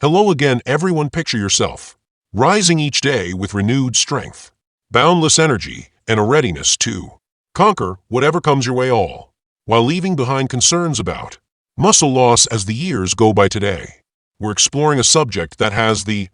Hello again, everyone. Picture yourself rising each day with renewed strength, boundless energy, and a readiness to conquer whatever comes your way, all while leaving behind concerns about muscle loss as the years go by. Today, we're exploring a subject that has the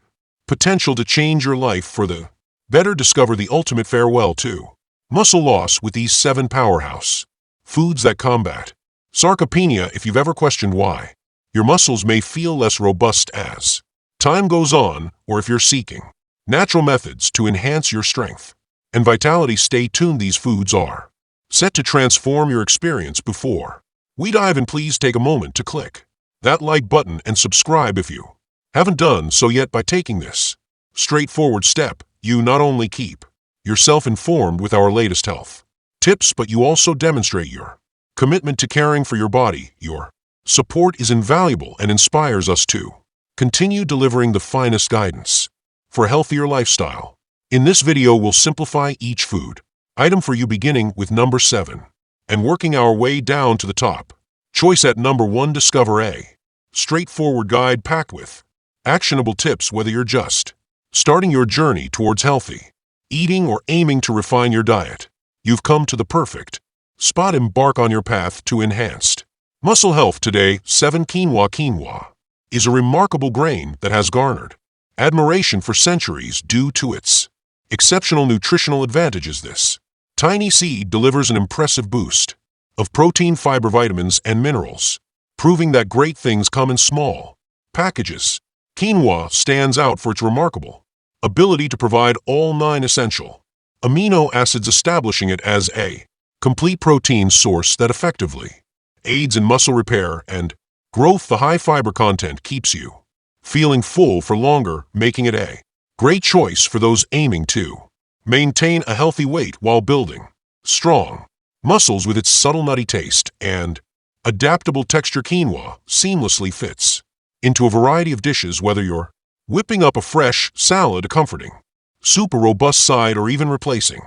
potential to change your life for the better. Discover the ultimate farewell to muscle loss with these 7 powerhouse foods that combat sarcopenia. If you've ever questioned why your muscles may feel less robust as time goes on, or if you're seeking natural methods to enhance your strength and vitality, stay tuned. These foods are set to transform your experience. Before we dive in, please take a moment to click that like button and subscribe if you haven't done so yet. By taking this straightforward step, you not only keep yourself informed with our latest health tips, but you also demonstrate your commitment to caring for your body. Your support is invaluable and inspires us to continue delivering the finest guidance for a healthier lifestyle. In this video, we'll simplify each food item for you, beginning with number 7 and working our way down to the top choice at number 1. Discover a straightforward guide packed with actionable tips. Whether you're just starting your journey towards healthy eating or aiming to refine your diet, you've come to the perfect spot. Embark on your path to enhanced muscle health today. 7. Quinoa. Quinoa is a remarkable grain that has garnered admiration for centuries due to its exceptional nutritional advantages. This tiny seed delivers an impressive boost of protein, fiber, vitamins, and minerals, proving that great things come in small packages. Quinoa stands out for its remarkable ability to provide all 9 essential amino acids, establishing it as a complete protein source that effectively aids in muscle repair and growth. The high fiber content keeps you feeling full for longer, making it a great choice for those aiming to maintain a healthy weight while building strong muscles. With its subtle nutty taste and adaptable texture, quinoa seamlessly fits into a variety of dishes, whether you're whipping up a fresh salad, a comforting soup, a robust side, or even replacing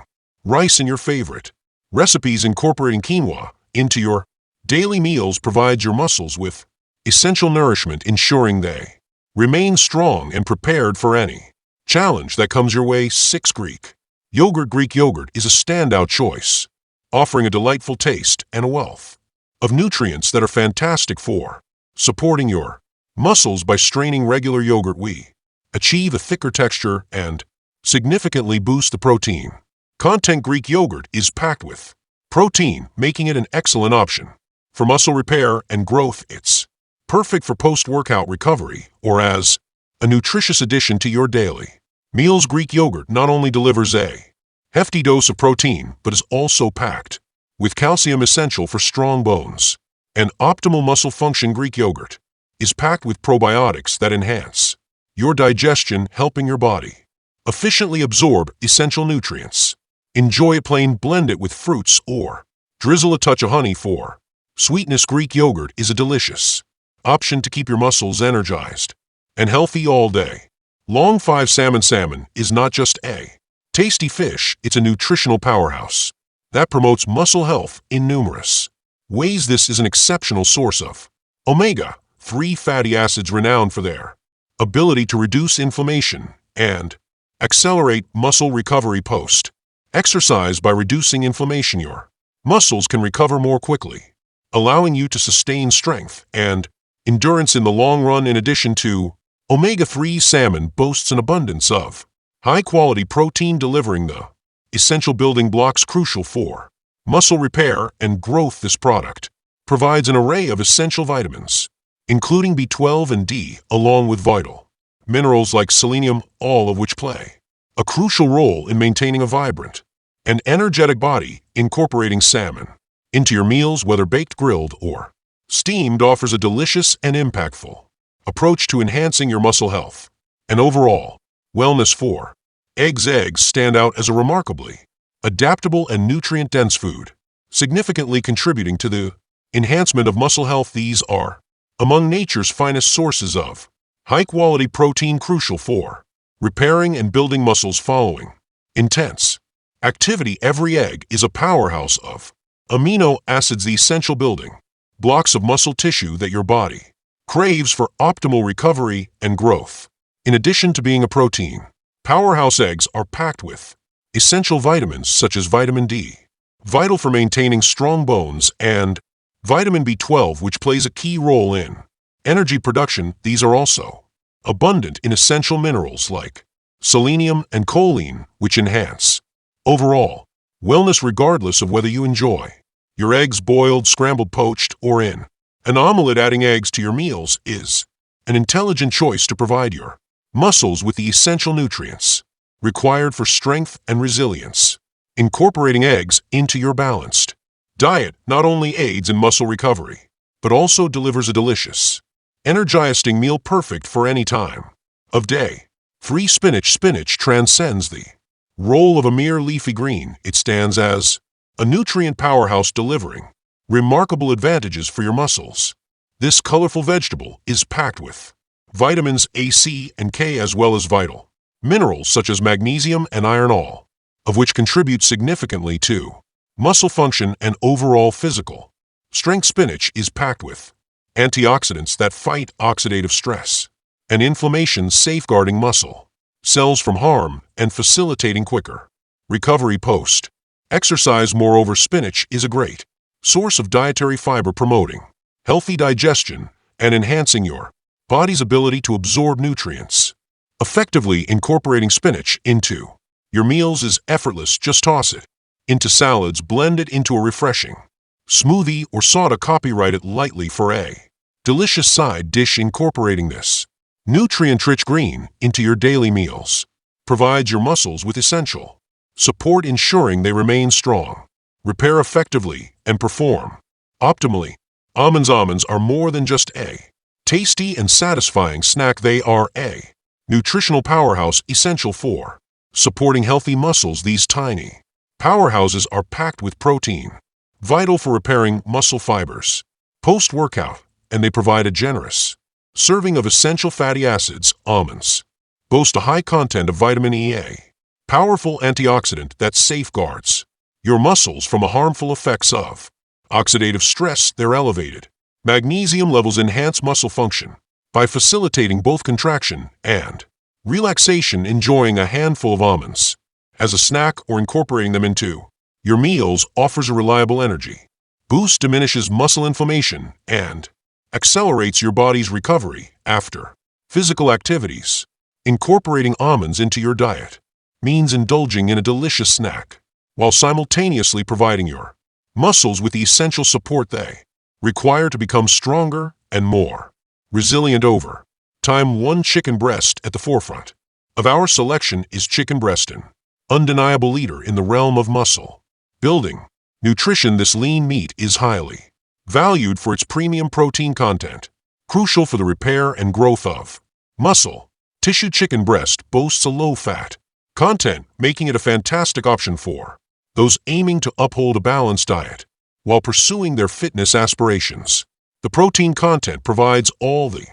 rice in your favorite recipes. Incorporating quinoa into your daily meals provides your muscles with essential nourishment, ensuring they remain strong and prepared for any challenge that comes your way. 6. Greek yogurt. Greek yogurt is a standout choice, offering a delightful taste and a wealth of nutrients that are fantastic for supporting your muscles. By straining regular yogurt, we achieve a thicker texture and significantly boost the protein content. Greek yogurt is packed with protein, making it an excellent option for muscle repair and growth. It's perfect for post-workout recovery or as a nutritious addition to your daily meals. Greek yogurt not only delivers a hefty dose of protein, but is also packed with calcium, essential for strong bones and optimal muscle function. Greek yogurt is packed with probiotics that enhance your digestion, helping your body efficiently absorb essential nutrients. Enjoy it plain, blend it with fruits, or drizzle a touch of honey for sweetness. Greek yogurt is a delicious option to keep your muscles energized and healthy all day long. 5. Salmon. Salmon is not just a tasty fish, it's a nutritional powerhouse that promotes muscle health in numerous ways. This is an exceptional source of omega-3 fatty acids, renowned for their ability to reduce inflammation and accelerate muscle recovery post-exercise. By reducing inflammation, your muscles can recover more quickly, allowing you to sustain strength and endurance in the long run. In addition to omega-3, salmon boasts an abundance of high-quality protein, delivering the essential building blocks crucial for muscle repair and growth. This product provides an array of essential vitamins, including B12 and D, along with vital minerals like selenium, all of which play a crucial role in maintaining a vibrant and energetic body. Incorporating salmon into your meals, whether baked, grilled, or steamed, offers a delicious and impactful approach to enhancing your muscle health and overall wellness. 4. Eggs. Eggs stand out as a remarkably adaptable and nutrient-dense food, significantly contributing to the enhancement of muscle health. These are among nature's finest sources of high-quality protein, crucial for repairing and building muscles following intense activity. Every egg is a powerhouse of amino acids, the essential building blocks of muscle tissue that your body craves for optimal recovery and growth. In addition to being a protein, powerhouse eggs are packed with essential vitamins such as vitamin D, vital for maintaining strong bones, and vitamin B12, which plays a key role in energy production. These are also abundant in essential minerals like selenium and choline, which enhance overall wellness regardless of whether you enjoy your eggs boiled, scrambled, poached, or in an omelet. Adding eggs to your meals is an intelligent choice to provide your muscles with the essential nutrients required for strength and resilience. Incorporating eggs into your balanced diet not only aids in muscle recovery, but also delivers a delicious, energizing meal perfect for any time of day. Free spinach. Spinach transcends the role of a mere leafy green. It stands as a nutrient powerhouse, delivering remarkable advantages for your muscles. This colorful vegetable is packed with vitamins A, C, and K, as well as vital minerals such as magnesium and iron, all of which contribute significantly to muscle function and overall physical strength. Spinach is packed with antioxidants that fight oxidative stress and inflammation, safeguarding muscle cells from harm and facilitating quicker recovery post-exercise. Moreover, spinach is a great source of dietary fiber, promoting healthy digestion and enhancing your body's ability to absorb nutrients effectively. Incorporating spinach into your meals is effortless. Just toss it into salads, blend it into a refreshing smoothie, or saute. Copyright it lightly for a delicious side dish. Incorporating this nutrient-rich green into your daily meals provides your muscles with essential support, ensuring they remain strong, repair effectively, and perform optimally. Almonds. Almonds are more than just a tasty and satisfying snack. They are a nutritional powerhouse essential for supporting healthy muscles. These tiny powerhouses are packed with protein, vital for repairing muscle fibers post-workout, and they provide a generous serving of essential fatty acids. Almonds boast a high content of vitamin E, a powerful antioxidant that safeguards your muscles from the harmful effects of oxidative stress. Their elevated magnesium levels enhance muscle function by facilitating both contraction and relaxation. Enjoying a handful of almonds as a snack or incorporating them into your meals offers a reliable energy boost, diminishes muscle inflammation, and accelerates your body's recovery after physical activities. Incorporating almonds into your diet means indulging in a delicious snack while simultaneously providing your muscles with the essential support they require to become stronger and more resilient over time. One chicken breast at the forefront of our selection is chicken breast, an undeniable leader in the realm of muscle building nutrition. This lean meat is highly valued for its premium protein content, crucial for the repair and growth of muscle tissue. Chicken breast boasts a low-fat content, making it a fantastic option for those aiming to uphold a balanced diet while pursuing their fitness aspirations. The protein content provides all the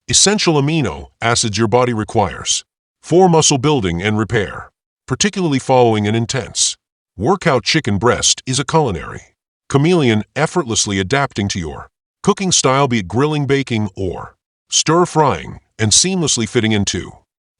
essential amino acids your body requires for muscle building and repair, particularly following an intense workout. Chicken breast is a culinary chameleon, effortlessly adapting to your cooking style, be it grilling, baking, or stir-frying, and seamlessly fitting into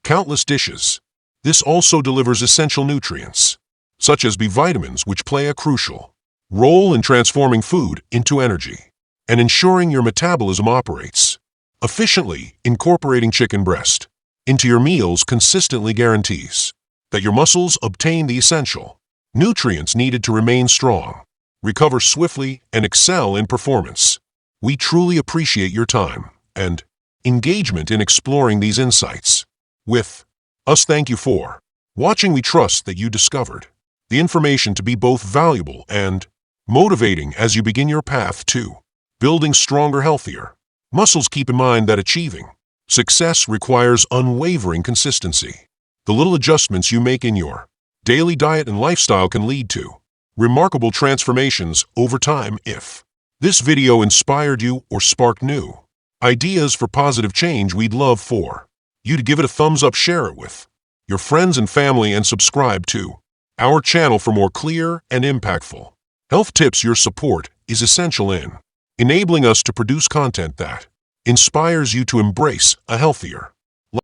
countless dishes. This also delivers essential nutrients, such as B vitamins, which play a crucial role in transforming food into energy and ensuring your metabolism operates efficiently. Incorporating chicken breast into your meals consistently guarantees that your muscles obtain the essential nutrients needed to remain strong, recover swiftly, and excel in performance. We truly appreciate your time and engagement in exploring these insights with us. Thank you for watching. We trust that you discovered the information to be both valuable and motivating as you begin your path to building stronger, healthier muscles. Keep in mind that achieving success requires unwavering consistency. The little adjustments you make in your daily diet and lifestyle can lead to remarkable transformations over time. If this video inspired you or sparked new ideas for positive change, we'd love for you to give it a thumbs up, share it with your friends and family, and subscribe to our channel for more clear and impactful health tips. Your support is essential in enabling us to produce content that inspires you to embrace a healthier,